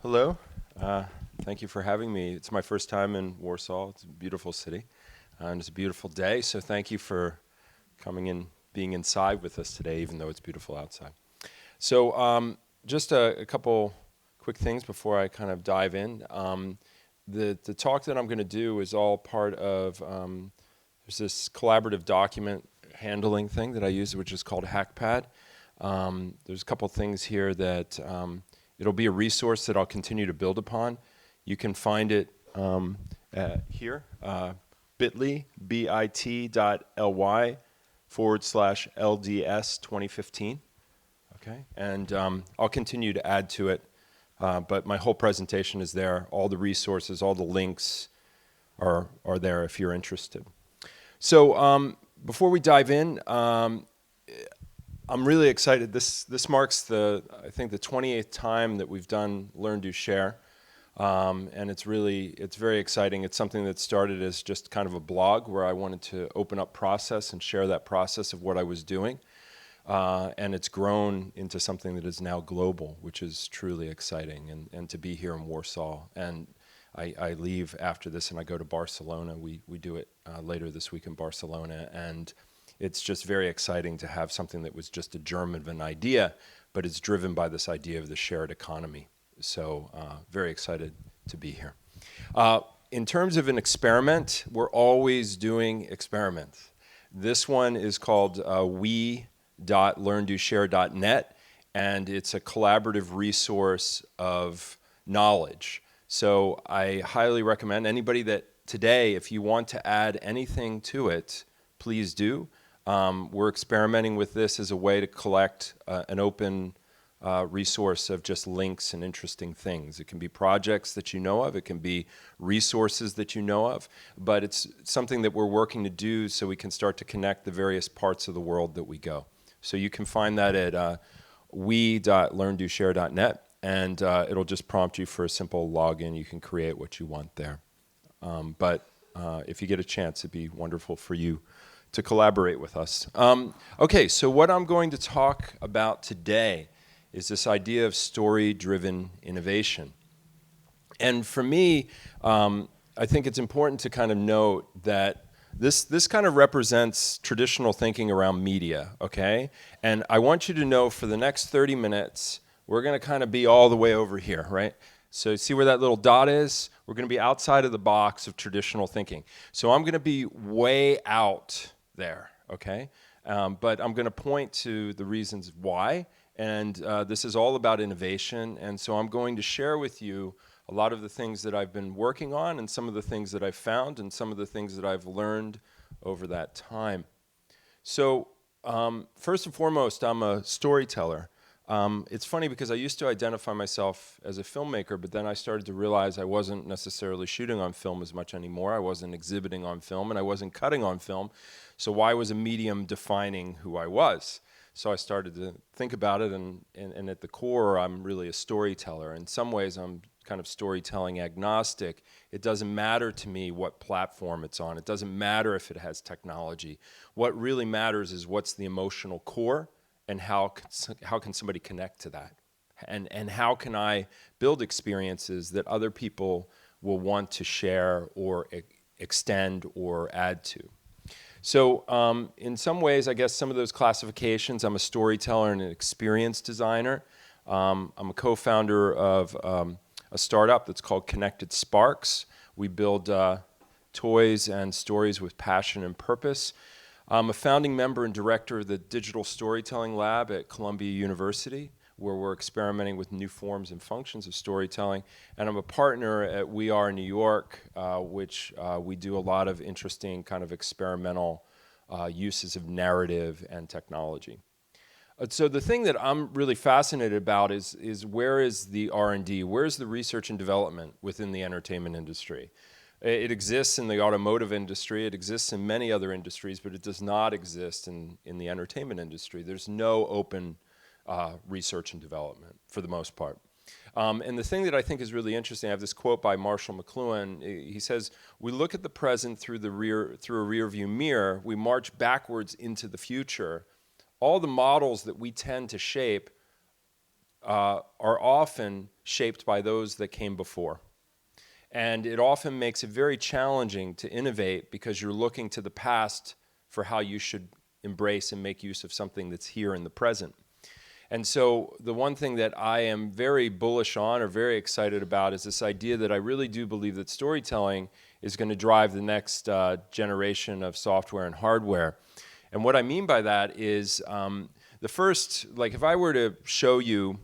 Hello. Uh, Thank you for having me. It's my first time in Warsaw. It's a beautiful city, and it's a beautiful day. So thank you for coming in, being inside with us today, even though it's beautiful outside. So just a couple quick things before I kind of dive in. The talk that I'm going to do is all part of there's this collaborative document handling thing that I use, which is called HackPad. There's a couple things here that it'll be a resource that I'll continue to build upon. You can find it here, bit.ly, bit.ly/LDS 2015. Okay, and I'll continue to add to it, but my whole presentation is there. All the resources, all the links are there if you're interested. So before we dive in, I'm really excited. This marks I think the 28th time that we've done Learn, Do, Share, and it's very exciting. It's something that started as just kind of a blog where I wanted to open up process and share that process of what I was doing, and it's grown into something that is now global, which is truly exciting. And to be here in Warsaw, and I leave after this and I go to Barcelona. We do it later this week in Barcelona, and it's just very exciting to have something that was just a germ of an idea, but it's driven by this idea of the shared economy. So very excited to be here. In terms of an experiment, we're always doing experiments. This one is called we.learndoshare.net, and it's a collaborative resource of knowledge. So I highly recommend anybody that today, if you want to add anything to it, please do. We're experimenting with this as a way to collect an open resource of just links and interesting things. It can be projects that you know of, it can be resources that you know of, but it's something that we're working to do so we can start to connect the various parts of the world that we go. So you can find that at we.learndoshare.net, and it'll just prompt you for a simple login. You can create what you want there. But if you get a chance, it'd be wonderful for you to collaborate with us. Okay, so what I'm going to talk about today is this idea of story-driven innovation. And for me, I think it's important to kind of note that this kind of represents traditional thinking around media, okay? And I want you to know for the next 30 minutes, we're going to kind of be all the way over here, right? So see where that little dot is? We're going to be outside of the box of traditional thinking. So I'm going to be way out there, okay? But I'm going to point to the reasons why, and this is all about innovation, and so I'm going to share with you a lot of the things that I've been working on and some of the things that I've found and some of the things that I've learned over that time. So first and foremost, I'm a storyteller. It's funny because I used to identify myself as a filmmaker, but then I started to realize I wasn't necessarily shooting on film as much anymore. I wasn't exhibiting on film, and I wasn't cutting on film. So why was a medium defining who I was? So I started to think about it, and at the core, I'm really a storyteller. In some ways, I'm kind of storytelling agnostic. It doesn't matter to me what platform it's on. It doesn't matter if it has technology. What really matters is what's the emotional core, and how can somebody connect to that? And how can I build experiences that other people will want to share or extend or add to? So in some ways, I guess some of those classifications, I'm a storyteller and an experience designer. I'm a co-founder of a startup that's called Connected Sparks. We build toys and stories with passion and purpose. I'm a founding member and director of the Digital Storytelling Lab at Columbia University, where we're experimenting with new forms and functions of storytelling. And I'm a partner at We Are New York, which we do a lot of interesting kind of experimental uses of narrative and technology. So the thing that I'm really fascinated about is where is the R&D, where's the research and development within the entertainment industry? It exists in the automotive industry, it exists in many other industries, but it does not exist in the entertainment industry. There's no open research and development for the most part. And the thing that I think is really interesting, I have this quote by Marshall McLuhan. He says, "We look at the present through a rear view mirror, we march backwards into the future. All the models that we tend to shape are often shaped by those that came before. And it often makes it very challenging to innovate because you're looking to the past for how you should embrace and make use of something that's here in the present. And so the one thing that I am very bullish on or very excited about is this idea that I really do believe that storytelling is going to drive the next generation of software and hardware. And what I mean by that is the first, like if I were to show you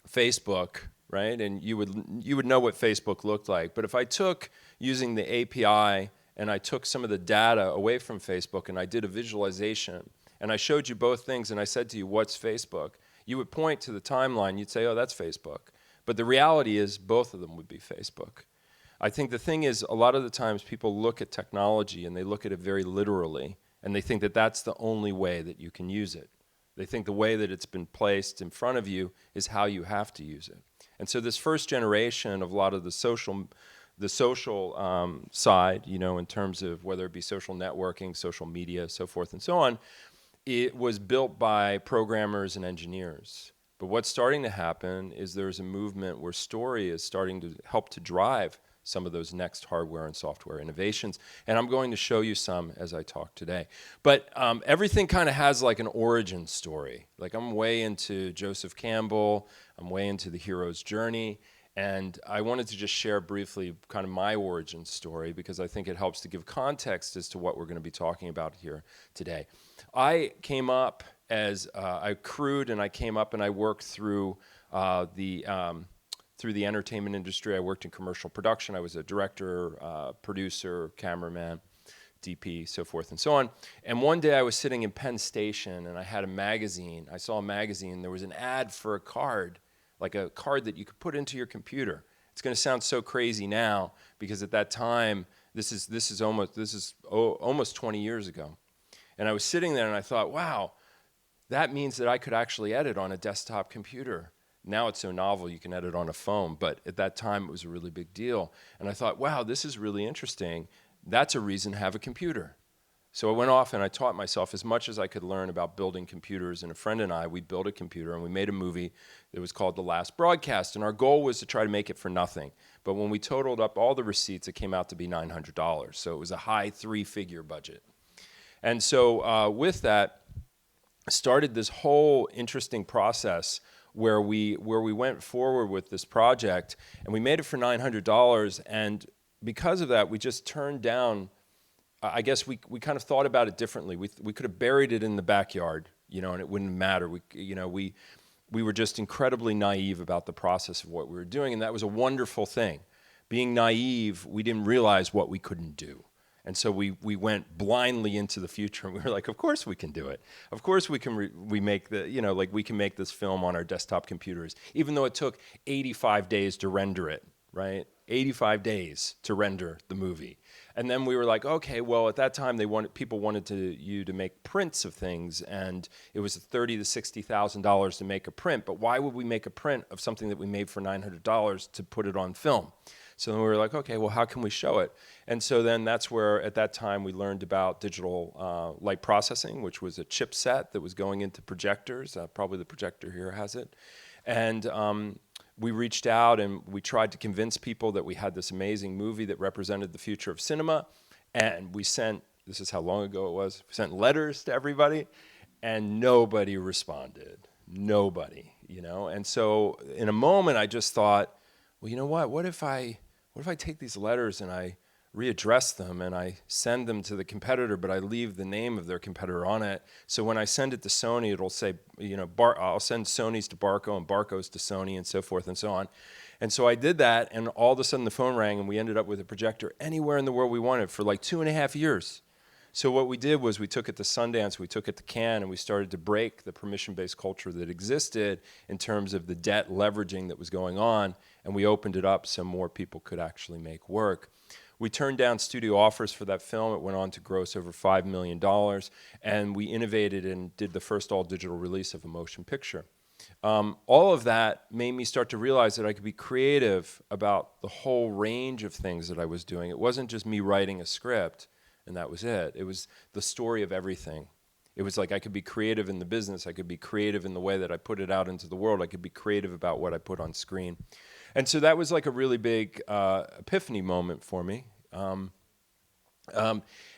Facebook, right, and you would know what Facebook looked like. But if I took using the API and I took some of the data away from Facebook and I did a visualization and I showed you both things and I said to you, what's Facebook? You would point to the timeline, you'd say, oh, that's Facebook. But the reality is both of them would be Facebook. I think the thing is a lot of the times people look at technology and they look at it very literally and they think that that's the only way that you can use it. They think the way that it's been placed in front of you is how you have to use it. And so this first generation of a lot of the social side, you know, in terms of whether it be social networking, social media, so forth and so on, it was built by programmers and engineers. But what's starting to happen is there's a movement where story is starting to help to drive some of those next hardware and software innovations. And I'm going to show you some as I talk today. But everything kind of has like an origin story. Like I'm way into Joseph Campbell, I'm way into the hero's journey, and I wanted to just share briefly kind of my origin story because I think it helps to give context as to what we're going to be talking about here today. I came up as, I crewed and I came up and I worked through the entertainment industry. I worked in commercial production. I was a director, producer, cameraman, DP, so forth and so on. And one day I was sitting in Penn Station and I had a magazine. I saw a magazine. There was an ad for a card, like a card that you could put into your computer. It's going to sound so crazy now because at that time, this is almost 20 years ago. And I was sitting there and I thought, wow, that means that I could actually edit on a desktop computer. Now it's so novel you can edit on a phone, but at that time it was a really big deal. And I thought, wow, this is really interesting. That's a reason to have a computer. So I went off and I taught myself as much as I could learn about building computers. And a friend and I, we built a computer and we made a movie that was called The Last Broadcast. And our goal was to try to make it for nothing. But when we totaled up all the receipts, it came out to be $900. So it was a high three-figure budget. And so with that, started this whole interesting process where we went forward with this project, and we made it for $900, and because of that, we just turned down, I guess we kind of thought about it differently. We could have buried it in the backyard, you know, and it wouldn't matter. We were just incredibly naive about the process of what we were doing, and that was a wonderful thing. Being naive, we didn't realize what we couldn't do. And so we went blindly into the future, and we were like, of course we can do it. Of course we can we can make this film on our desktop computers, even though it took 85 days to render it, right? 85 days to render the movie. And then we were like, okay, well, at that time people wanted you to make prints of things, and it was $30,000 to $60,000 to make a print. But why would we make a print of something that we made for $900 to put it on film? So then we were like, okay, well, how can we show it? And so then that's where, at that time, we learned about digital light processing, which was a chipset that was going into projectors. Probably the projector here has it. And we reached out and we tried to convince people that we had this amazing movie that represented the future of cinema. And we sent, this is how long ago it was, we sent letters to everybody, and nobody responded. Nobody, you know? And so in a moment, I just thought, well, you know what? What if I take these letters and I readdress them and I send them to the competitor, but I leave the name of their competitor on it. So when I send it to Sony, it'll say, you know, I'll send Sony's to Barco and Barco's to Sony and so forth and so on. And so I did that, and all of a sudden the phone rang, and we ended up with a projector anywhere in the world we wanted for like 2.5 years. So what we did was we took it to Sundance, we took it to Cannes, and we started to break the permission-based culture that existed in terms of the debt leveraging that was going on, and we opened it up so more people could actually make work. We turned down studio offers for that film. It went on to gross over $5 million, and we innovated and did the first all-digital release of a motion picture. All of that made me start to realize that I could be creative about the whole range of things that I was doing. It wasn't just me writing a script, and that was it. It was the story of everything. It was like I could be creative in the business. I could be creative in the way that I put it out into the world. I could be creative about what I put on screen. And so that was like a really big epiphany moment for me. And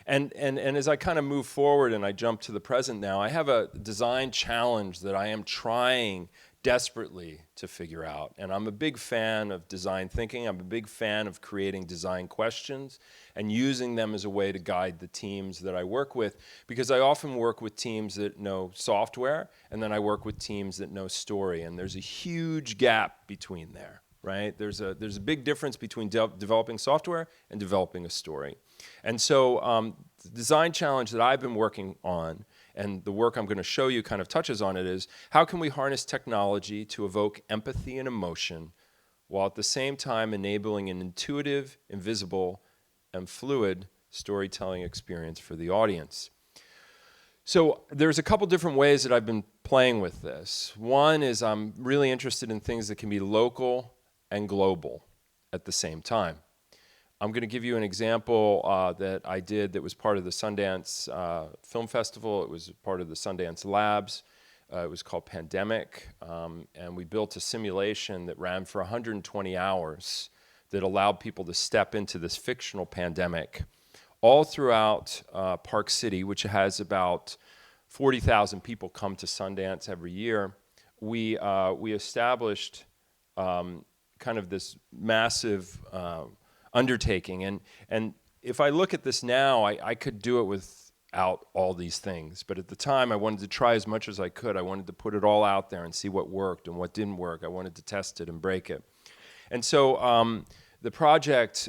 as I kind of move forward and I jump to the present now, I have a design challenge that I am trying desperately to figure out. And I'm a big fan of design thinking. I'm a big fan of creating design questions and using them as a way to guide the teams that I work with, because I often work with teams that know software, and then I work with teams that know story. And there's a huge gap between there, right? There's a big difference between developing software and developing a story. And so the design challenge that I've been working on, and the work I'm going to show you kind of touches on it, is how can we harness technology to evoke empathy and emotion while at the same time enabling an intuitive, invisible, and fluid storytelling experience for the audience. So there's a couple different ways that I've been playing with this. One is I'm really interested in things that can be local and global at the same time. I'm going to give you an example that I did that was part of the Sundance Film Festival. It was part of the Sundance Labs. It was called Pandemic, and we built a simulation that ran for 120 hours that allowed people to step into this fictional pandemic all throughout Park City, which has about 40,000 people come to Sundance every year. We established kind of this massive undertaking, and if I look at this now, I could do it without all these things, but at the time I wanted to try as much as I could. I wanted to put it all out there and see what worked and what didn't work. I wanted to test it and break it. And so the project,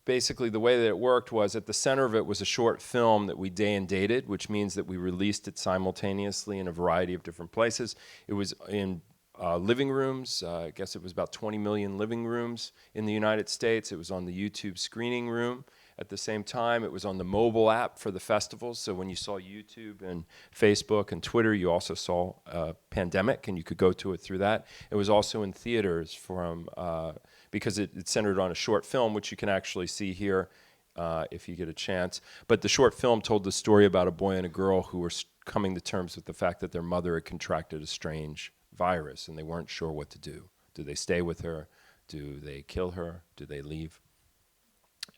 basically the way that it worked was, at the center of it was a short film that we day and dated, which means that we released it simultaneously in a variety of different places. It was in living rooms. I guess it was about 20 million living rooms in the United States. It was on the YouTube screening room. At the same time, it was on the mobile app for the festivals. So when you saw YouTube and Facebook and Twitter, you also saw Pandemic, and you could go to it through that. It was also in theaters because it centered on a short film, which you can actually see here if you get a chance. But the short film told the story about a boy and a girl who were coming to terms with the fact that their mother had contracted a strange virus, and they weren't sure what to do. Do they stay with her? Do they kill her? Do they leave?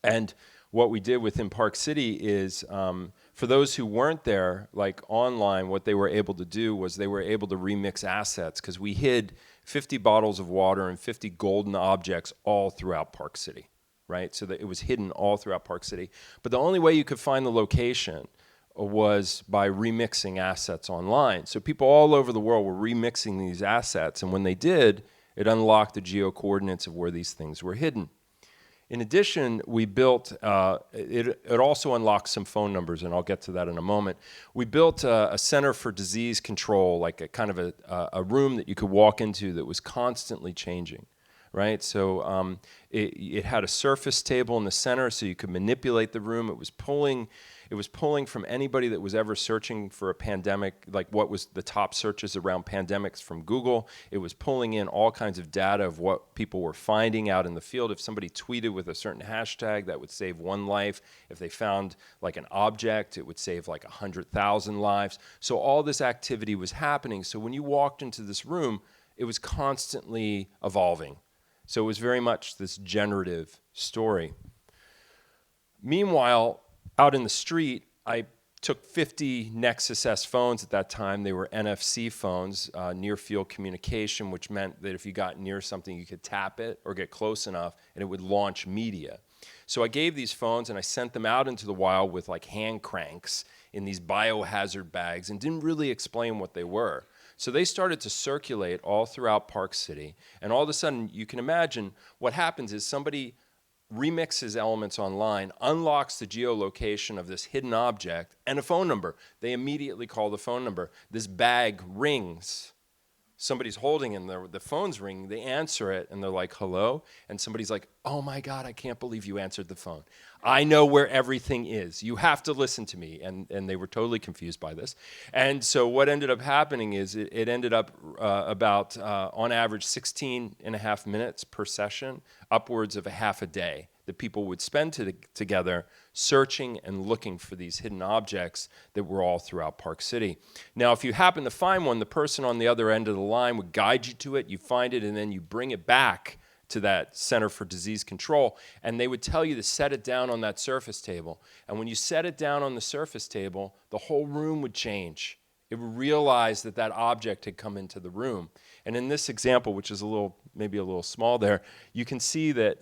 And what we did within Park City is, for those who weren't there, like online, what they were able to do was they were able to remix assets, because we hid 50 bottles of water and 50 golden objects all throughout Park City, right? So that it was hidden all throughout Park City. But the only way you could find the location was by remixing assets online. So people all over the world were remixing these assets, and when they did, it unlocked the geo-coordinates of where these things were hidden. In addition, we built, it also unlocks some phone numbers, and I'll get to that in a moment. We built a center for disease control, like a kind of a room that you could walk into that was constantly changing, right? So it had a surface table in the center, so you could manipulate the room. It was pulling from anybody that was ever searching for a pandemic, like what was the top searches around pandemics from Google. It was pulling in all kinds of data of what people were finding out in the field. If somebody tweeted with a certain hashtag, that would save one life. If they found like an object, it would save like 100,000 lives. So all this activity was happening. So when you walked into this room, it was constantly evolving. So it was very much this generative story. Meanwhile, out in the street, I took 50 Nexus S phones at that time. They were NFC phones, near field communication, which meant that if you got near something, you could tap it or get close enough, and it would launch media. So I gave these phones, and I sent them out into the wild with like hand cranks in these biohazard bags, and didn't really explain what they were. So they started to circulate all throughout Park City, and all of a sudden, you can imagine what happens is somebody remixes elements online, unlocks the geolocation of this hidden object and a phone number. They immediately call the phone number. This bag rings. Somebody's holding it, and the phone's ringing. They answer it, and they're like, hello? And somebody's like, oh my God, I can't believe you answered the phone. I know where everything is. You have to listen to me. And they were totally confused by this. And so what ended up happening is it ended up about, on average, 16 and a half minutes per session, upwards of a half a day that people would spend together searching and looking for these hidden objects that were all throughout Park City. Now, if you happen to find one, the person on the other end of the line would guide you to it, you find it, and then you bring it back to that Center for Disease Control, and they would tell you to set it down on that surface table. And when you set it down on the surface table, the whole room would change. It would realize that that object had come into the room. And in this example, which is maybe a little small there, you can see that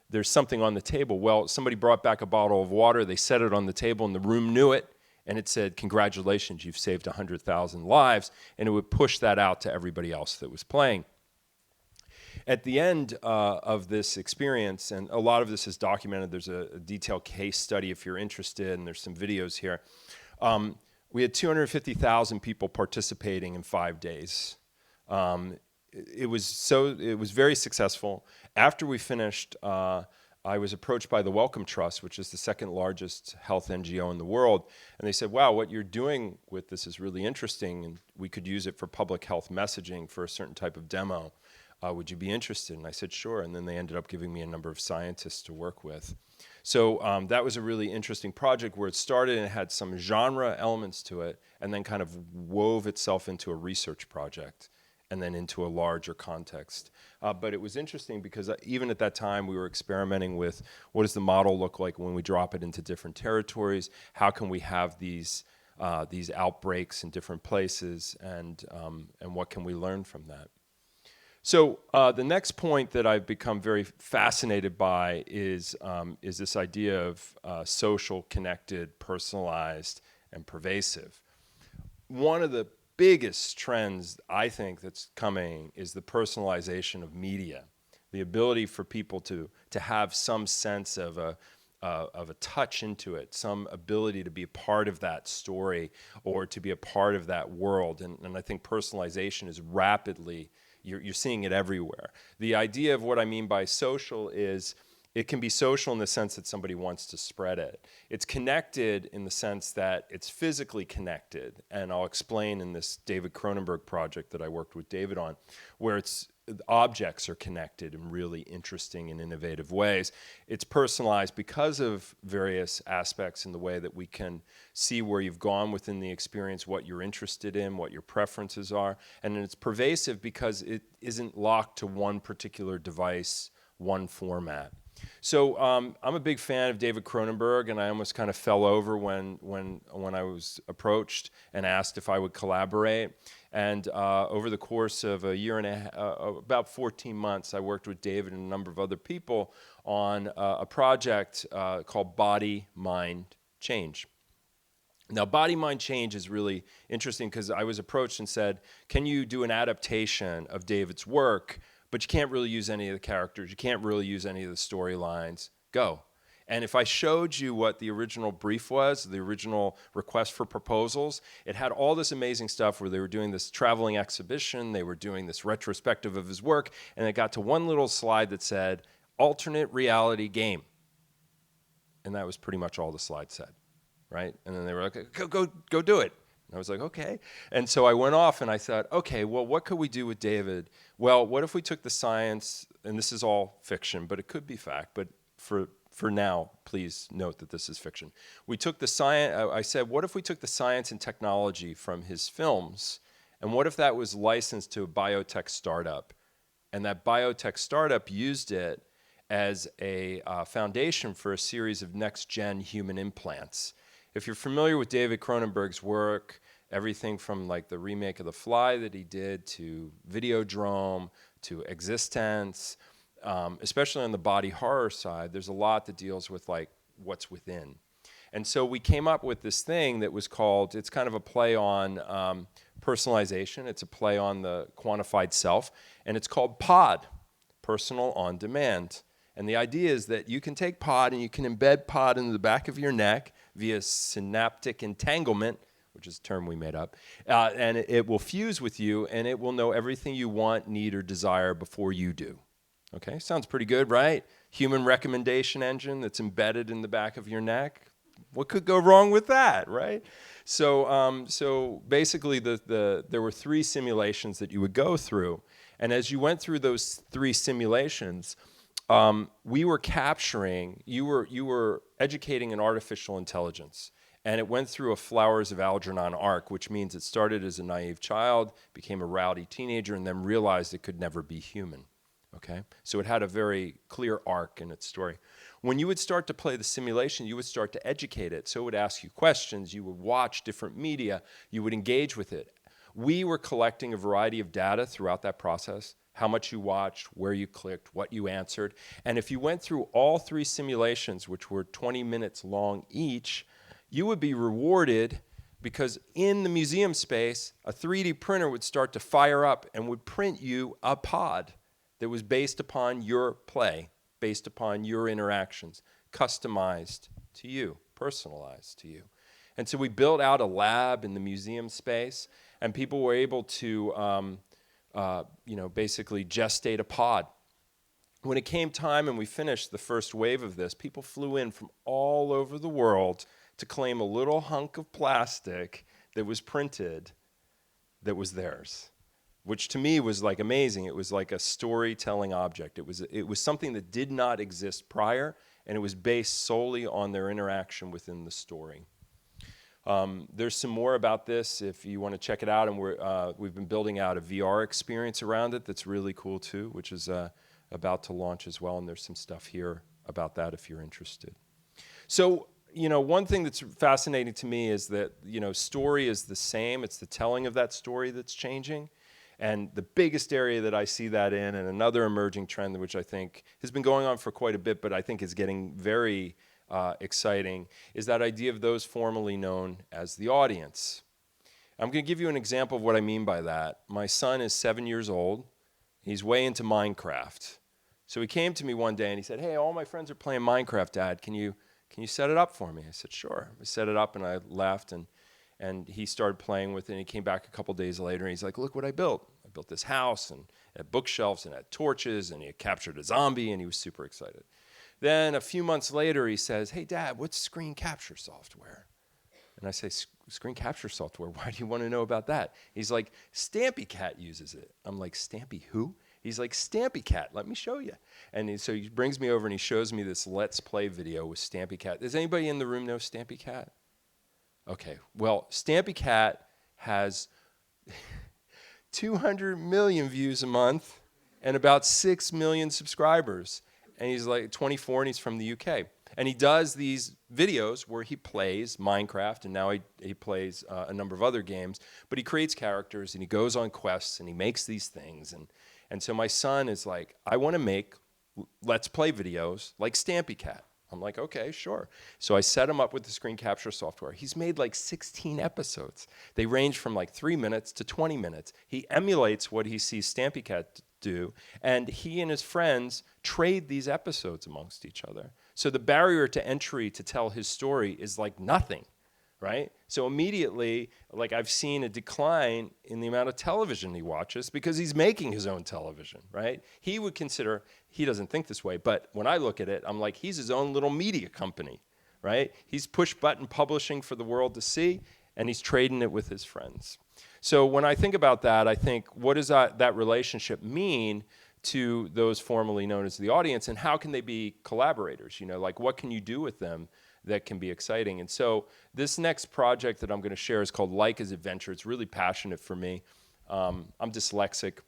there's something on the table. Well, somebody brought back a bottle of water, they set it on the table, and the room knew it, and it said, "Congratulations, you've saved 100,000 lives," and it would push that out to everybody else that was playing. At the end of this experience, and a lot of this is documented, there's a detailed case study if you're interested, and there's some videos here. We had 250,000 people participating in 5 days. It was very successful. After we finished, I was approached by the Wellcome Trust, which is the second largest health NGO in the world, and they said, "Wow, what you're doing with this is really interesting, and we could use it for public health messaging for a certain type of demo. Would you be interested?" And I said, "Sure." And then they ended up giving me a number of scientists to work with. So that was a really interesting project where it started and it had some genre elements to it, and then kind of wove itself into a research project and then into a larger context. But it was interesting because even at that time we were experimenting with what does the model look like when we drop it into different territories? How can we have these outbreaks in different places, and what can we learn from that? So the next point that I've become very fascinated by is this idea of social, connected, personalized, and pervasive. One of the biggest trends I think that's coming is the personalization of media, the ability for people to have some sense of a touch into it, some ability to be a part of that story or to be a part of that world. And I think personalization is rapidly, you're seeing it everywhere. The idea of what I mean by social is it can be social in the sense that somebody wants to spread it. It's connected in the sense that it's physically connected. And I'll explain in this David Cronenberg project that I worked with David on, where objects are connected in really interesting and innovative ways. It's personalized because of various aspects in the way that we can see where you've gone within the experience, what you're interested in, what your preferences are. And it's pervasive because it isn't locked to one particular device, one format. So I'm a big fan of David Cronenberg, and I almost kind of fell over when I was approached and asked if I would collaborate. And over the course of a year and a half, about 14 months, I worked with David and a number of other people on a project called Body, Mind, Change. Now, Body, Mind, Change is really interesting because I was approached and said, "Can you do an adaptation of David's work, but you can't really use any of the characters, you can't really use any of the storylines, go." And if I showed you what the original brief was, the original request for proposals, it had all this amazing stuff where they were doing this traveling exhibition, they were doing this retrospective of his work, and it got to one little slide that said, "alternate reality game." And that was pretty much all the slide said, right? And then they were like, go do it. And I was like, okay. And so I went off and I thought, okay, well, what could we do with David? Well, what if we took the science, and this is all fiction, but it could be fact, but for now, please note that this is fiction. We took the science, I said, what if we took the science and technology from his films, and what if that was licensed to a biotech startup? And that biotech startup used it as a foundation for a series of next-gen human implants. If you're familiar with David Cronenberg's work, everything from like the remake of The Fly that he did to Videodrome to Existence, especially on the body horror side, there's a lot that deals with like what's within. And so we came up with this thing that was called, it's kind of a play on personalization, it's a play on the quantified self, and it's called POD, Personal On Demand. And the idea is that you can take POD and you can embed POD into the back of your neck via synaptic entanglement, which is a term we made up, and it will fuse with you, and it will know everything you want, need, or desire before you do. Okay, sounds pretty good, right? Human recommendation engine that's embedded in the back of your neck. What could go wrong with that, right? So basically, there were 3 simulations that you would go through, and as you went through those 3 simulations, we were capturing, you were educating an artificial intelligence. And it went through a Flowers of Algernon arc, which means it started as a naive child, became a rowdy teenager, and then realized it could never be human. Okay? So it had a very clear arc in its story. When you would start to play the simulation, you would start to educate it. So it would ask you questions, you would watch different media, you would engage with it. We were collecting a variety of data throughout that process, how much you watched, where you clicked, what you answered. And if you went through all 3 simulations, which were 20 minutes long each, you would be rewarded because in the museum space, a 3D printer would start to fire up and would print you a pod that was based upon your play, based upon your interactions, customized to you, personalized to you. And so we built out a lab in the museum space, and people were able to basically gestate a pod. When it came time and we finished the first wave of this, people flew in from all over the world to claim a little hunk of plastic that was printed that was theirs, which to me was like amazing. It was like a storytelling object. It was something that did not exist prior, and it was based solely on their interaction within the story. There's some more about this if you want to check it out, and we've been building out a VR experience around it that's really cool too, which is about to launch as well, and there's some stuff here about that if you're interested. So, one thing that's fascinating to me is that, story is the same. It's the telling of that story that's changing. And the biggest area that I see that in, and another emerging trend, which I think has been going on for quite a bit, but I think is getting very exciting, is that idea of those formerly known as the audience. I'm going to give you an example of what I mean by that. My son is 7 years old. He's way into Minecraft. So he came to me one day and he said, "Hey, all my friends are playing Minecraft, Dad. Can you set it up for me?" I said, "Sure." I set it up and I left, and he started playing with it, and he came back a couple days later and he's like, "Look what I built. I built this house and it had bookshelves and it had torches, and he had captured a zombie," and he was super excited. Then a few months later he says, "Hey Dad, what's screen capture software?" And I say, "Screen capture software? Why do you want to know about that?" He's like, "Stampy Cat uses it." I'm like, "Stampy who?" He's like, "Stampy Cat, let me show you." And so he brings me over and he shows me this Let's Play video with Stampy Cat. Does anybody in the room know Stampy Cat? Okay, well, Stampy Cat has 200 million views a month and about 6 million subscribers. And he's like 24 and he's from the UK. And he does these videos where he plays Minecraft, and now he plays a number of other games, but he creates characters and he goes on quests and he makes these things. And so my son is like, "I want to make Let's Play videos like Stampy Cat." I'm like, "Okay, sure." So I set him up with the screen capture software. He's made like 16 episodes. They range from like 3 minutes to 20 minutes. He emulates what he sees Stampy Cat do, and he and his friends trade these episodes amongst each other. So the barrier to entry to tell his story is like nothing, right? So immediately, like, I've seen a decline in the amount of television he watches because he's making his own television, right? He would consider, he doesn't think this way, but when I look at it, I'm like, he's his own little media company, right? He's push-button publishing for the world to see, and he's trading it with his friends. So when I think about that, I think, what does that relationship mean to those formerly known as the audience, and how can they be collaborators? Like, what can you do with them that can be exciting? And so this next project that I'm going to share is called Like as Adventure. It's really passionate for me. I'm dyslexic,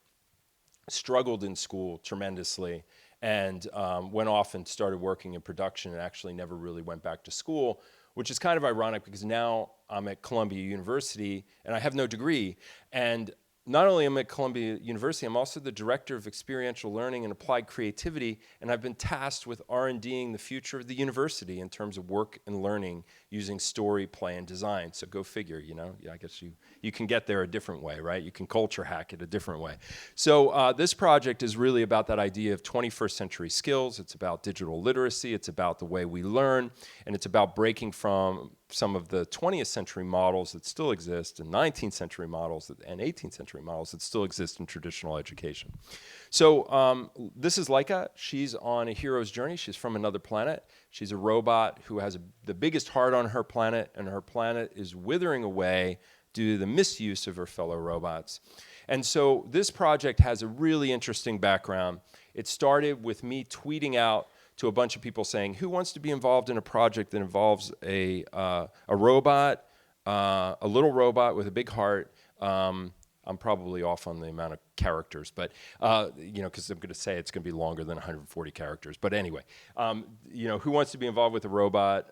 struggled in school tremendously, and went off and started working in production and actually never really went back to school, which is kind of ironic because now I'm at Columbia University and I have no degree. And not only am I at Columbia University, I'm also the director of experiential learning and applied creativity, and I've been tasked with R&Ding the future of the university in terms of work and learning using story, play, and design. So go figure, I guess you can get there a different way, right? You can culture hack it a different way. So this project is really about that idea of 21st century skills. It's about digital literacy. It's about the way we learn, and it's about breaking from some of the 20th century models that still exist, and 19th century models and 18th century models that still exist in traditional education. So this is Laika. She's on a hero's journey. She's from another planet. She's a robot who has the biggest heart on her planet, and her planet is withering away due to the misuse of her fellow robots. And so this project has a really interesting background. It started with me tweeting out to a bunch of people saying, who wants to be involved in a project that involves a robot, a little robot with a big heart. I'm probably off on the amount of characters, but because I'm going to say it's going to be longer than 140 characters. But anyway, who wants to be involved with a robot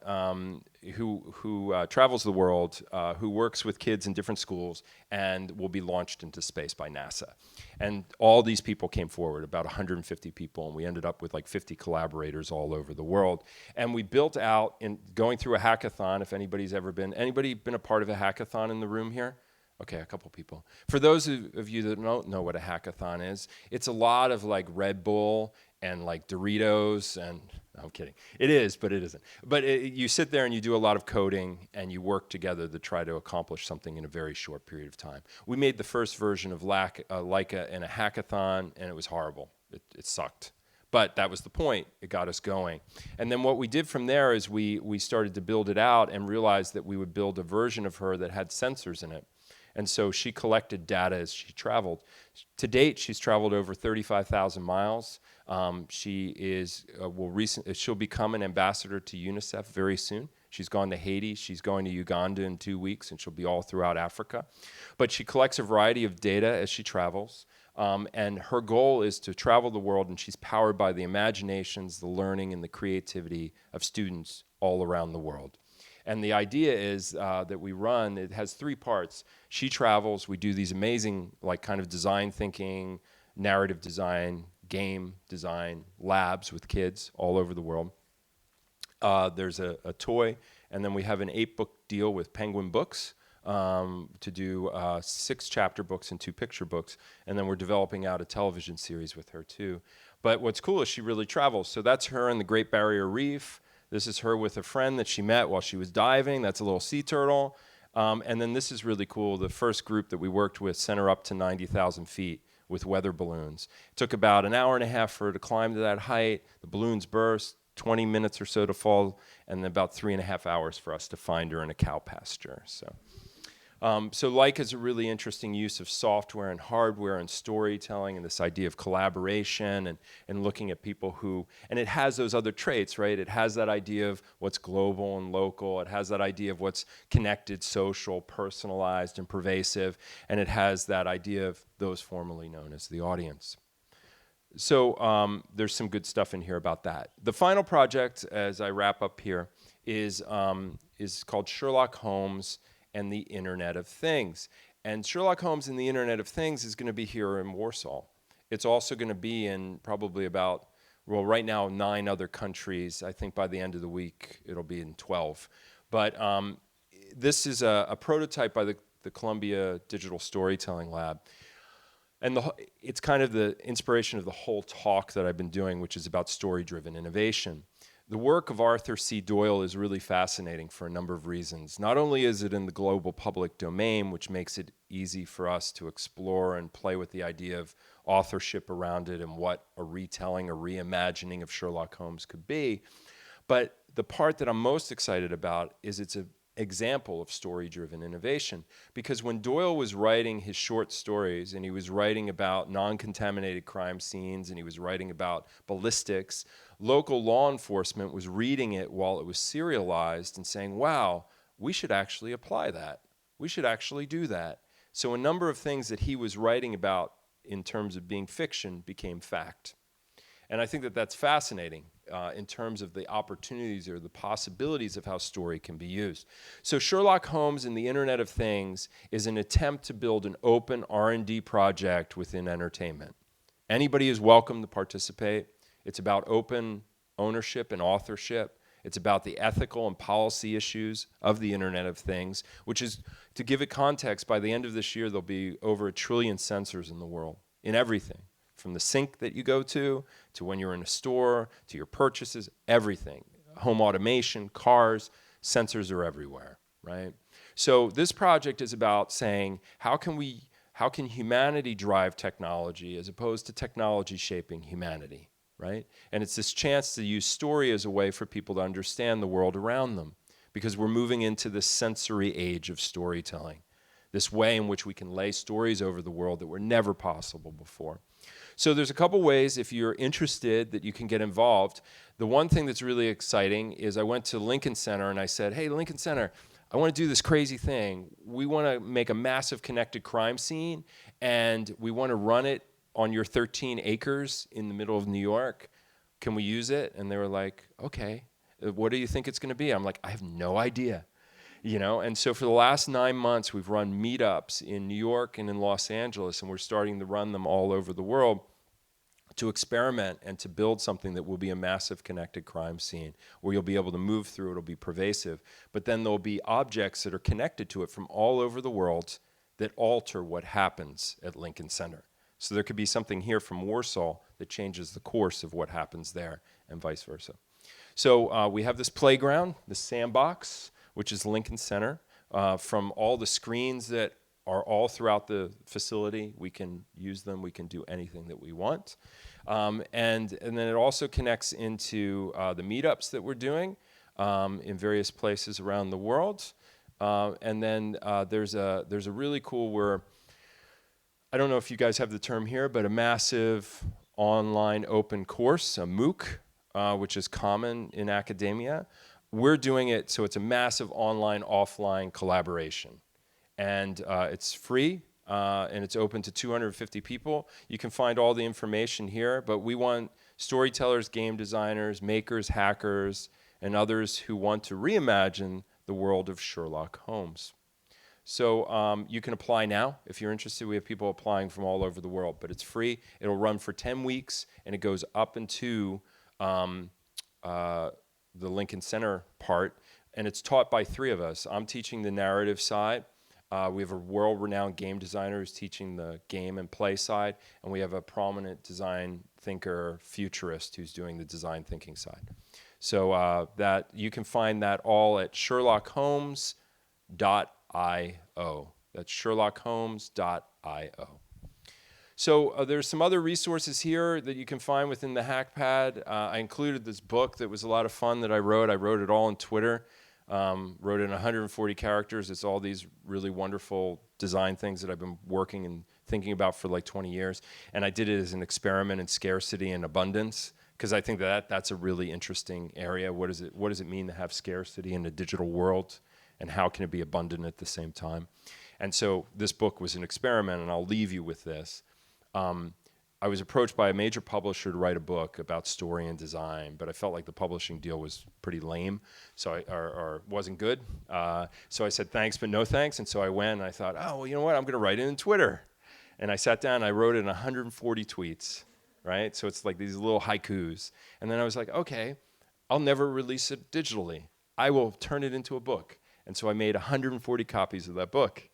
who travels the world, who works with kids in different schools, and will be launched into space by NASA. And all these people came forward, about 150 people, and we ended up with like 50 collaborators all over the world. And we built out, in going through a hackathon, if anybody been a part of a hackathon in the room here? Okay, a couple people. For those of you that don't know what a hackathon is, it's a lot of like Red Bull and like Doritos and, no, I'm kidding. It is, but it isn't. But you sit there and you do a lot of coding and you work together to try to accomplish something in a very short period of time. We made the first version of Leica in a hackathon and it was horrible. It sucked. But that was the point. It got us going. And then what we did from there is we started to build it out and realized that we would build a version of her that had sensors in it. And so she collected data as she traveled. To date, she's traveled over 35,000 miles. She'll become an ambassador to UNICEF very soon. She's gone to Haiti. She's going to Uganda in 2 weeks, and she'll be all throughout Africa. But she collects a variety of data as she travels. And her goal is to travel the world, and she's powered by the imaginations, the learning, and the creativity of students all around the world. And the idea is that we run, it has 3 parts. She travels, we do these amazing like kind of design thinking, narrative design, game design labs with kids all over the world. There's a toy, and then we have an 8-book deal with Penguin Books to do 6 chapter books and 2 picture books. And then we're developing out a television series with her too. But what's cool is she really travels. So that's her in the Great Barrier Reef. This is her with a friend that she met while she was diving. That's a little sea turtle. And then this is really cool. The first group that we worked with sent her up to 90,000 feet with weather balloons. It took about an hour and a half for her to climb to that height. The balloons burst, 20 minutes or so to fall, and then about 3.5 hours for us to find her in a cow pasture. So Leica is a really interesting use of software and hardware and storytelling and this idea of collaboration and looking at people who, and it has those other traits, right? It has that idea of what's global and local. It has that idea of what's connected, social, personalized, and pervasive. And it has that idea of those formerly known as the audience. So there's some good stuff in here about that. The final project, as I wrap up here, is called Sherlock Holmes and the Internet of Things. And Sherlock Holmes and the Internet of Things is going to be here in Warsaw. It's also going to be in probably about, well, right now, 9 other countries. I think by the end of the week, it'll be in 12. But this is a prototype by the Columbia Digital Storytelling Lab. And it's kind of the inspiration of the whole talk that I've been doing, which is about story-driven innovation. The work of Arthur C. Doyle is really fascinating for a number of reasons. Not only is it in the global public domain, which makes it easy for us to explore and play with the idea of authorship around it and what a retelling or reimagining of Sherlock Holmes could be, but the part that I'm most excited about is it's an example of story-driven innovation. Because when Doyle was writing his short stories and he was writing about non-contaminated crime scenes and he was writing about ballistics, local law enforcement was reading it while it was serialized and saying, wow, we should actually apply that. We should actually do that. So a number of things that he was writing about in terms of being fiction became fact. And I think that that's fascinating in terms of the opportunities or the possibilities of how story can be used. So Sherlock Holmes and the Internet of Things is an attempt to build an open R&D project within entertainment. Anybody is welcome to participate. It's about open ownership and authorship. It's about the ethical and policy issues of the Internet of Things, which is, to give it context, by the end of this year, there'll be over 1 trillion sensors in the world, in everything, from the sink that you go to when you're in a store, to your purchases, everything. Home automation, cars, sensors are everywhere, right? So this project is about saying, how can humanity drive technology as opposed to technology shaping humanity? Right? And it's this chance to use story as a way for people to understand the world around them, because we're moving into this sensory age of storytelling, this way in which we can lay stories over the world that were never possible before. So there's a couple ways, if you're interested, that you can get involved. The one thing that's really exciting is I went to Lincoln Center and I said, hey, Lincoln Center, I want to do this crazy thing. We want to make a massive connected crime scene, and we want to run it on your 13 acres in the middle of New York. Can we use it? And they were like, okay. What do you think it's going to be? I'm like, I have no idea. And so for the last 9 months, we've run meetups in New York and in Los Angeles, and we're starting to run them all over the world to experiment and to build something that will be a massive connected crime scene where you'll be able to move through, it'll be pervasive, but then there'll be objects that are connected to it from all over the world that alter what happens at Lincoln Center. So there could be something here from Warsaw that changes the course of what happens there and vice versa. So we have this playground, this sandbox, which is Lincoln Center. From all the screens that are all throughout the facility, we can use them, we can do anything that we want. And then it also connects into the meetups that we're doing in various places around the world. And then there's a really cool, I don't know if you guys have the term here, but a massive online open course, a MOOC, which is common in academia. We're doing it so it's a massive online, offline collaboration. And it's free, and it's open to 250 people. You can find all the information here, but we want storytellers, game designers, makers, hackers, and others who want to reimagine the world of Sherlock Holmes. So you can apply now if you're interested. We have people applying from all over the world, but it's free. It'll run for 10 weeks, and it goes up into the Lincoln Center part, and it's taught by 3 of us. I'm teaching the narrative side. We have a world-renowned game designer who's teaching the game and play side, and we have a prominent design thinker, futurist, who's doing the design thinking side. So that you can find that all at sherlockholmes.io. That's sherlockholmes.io. So there's some other resources here that you can find within the HackPad. I included this book that was a lot of fun that I wrote. I wrote it all on Twitter. Wrote it in 140 characters. It's all these really wonderful design things that I've been working and thinking about for like 20 years. And I did it as an experiment in scarcity and abundance, because I think that's a really interesting area. What does it mean to have scarcity in a digital world, and how can it be abundant at the same time? And so this book was an experiment, and I'll leave you with this. I was approached by a major publisher to write a book about story and design, but I felt like the publishing deal was pretty lame, or wasn't good. So I said thanks, but no thanks. And so I went and I thought, oh, well, you know what? I'm going to write it in Twitter. And I sat down and I wrote it in 140 tweets, right? So it's like these little haikus. And then I was like, okay, I'll never release it digitally. I will turn it into a book. And so I made 140 copies of that book.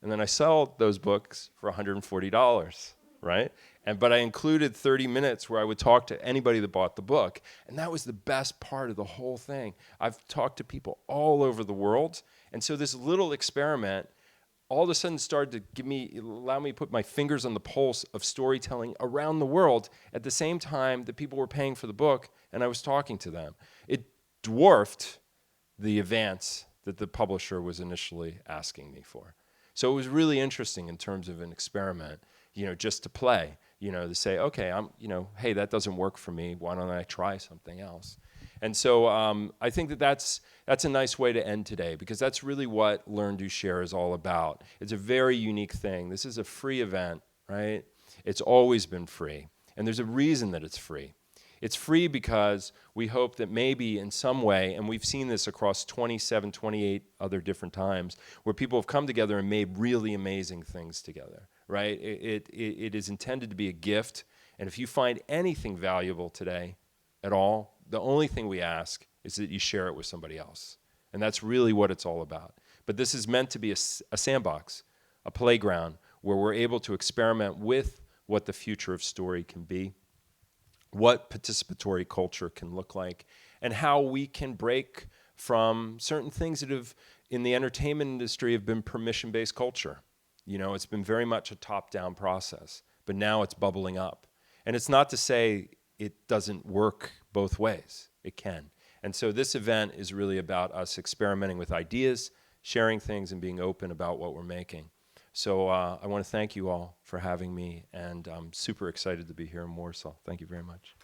And then I sold those books for $140, right? But I included 30 minutes where I would talk to anybody that bought the book. And that was the best part of the whole thing. I've talked to people all over the world. And so this little experiment all of a sudden started to allow me to put my fingers on the pulse of storytelling around the world at the same time that people were paying for the book and I was talking to them. It dwarfed the advance that the publisher was initially asking me for. So it was really interesting in terms of an experiment, just to play, to say, okay, hey, that doesn't work for me. Why don't I try something else? And so I think that's a nice way to end today, because that's really what Learn, Do, Share is all about. It's a very unique thing. This is a free event, right? It's always been free. And there's a reason that it's free. It's free because we hope that maybe in some way, and we've seen this across 27, 28 other different times, where people have come together and made really amazing things together, right? It is intended to be a gift, and if you find anything valuable today at all, the only thing we ask is that you share it with somebody else. And that's really what it's all about. But this is meant to be a sandbox, a playground, where we're able to experiment with what the future of story can be, what participatory culture can look like, and how we can break from certain things that have, in the entertainment industry, have been permission-based culture. It's been very much a top-down process, but now it's bubbling up. And it's not to say it doesn't work both ways. It can. And so this event is really about us experimenting with ideas, sharing things, and being open about what we're making. So I want to thank you all for having me, and I'm super excited to be here in Warsaw. Thank you very much.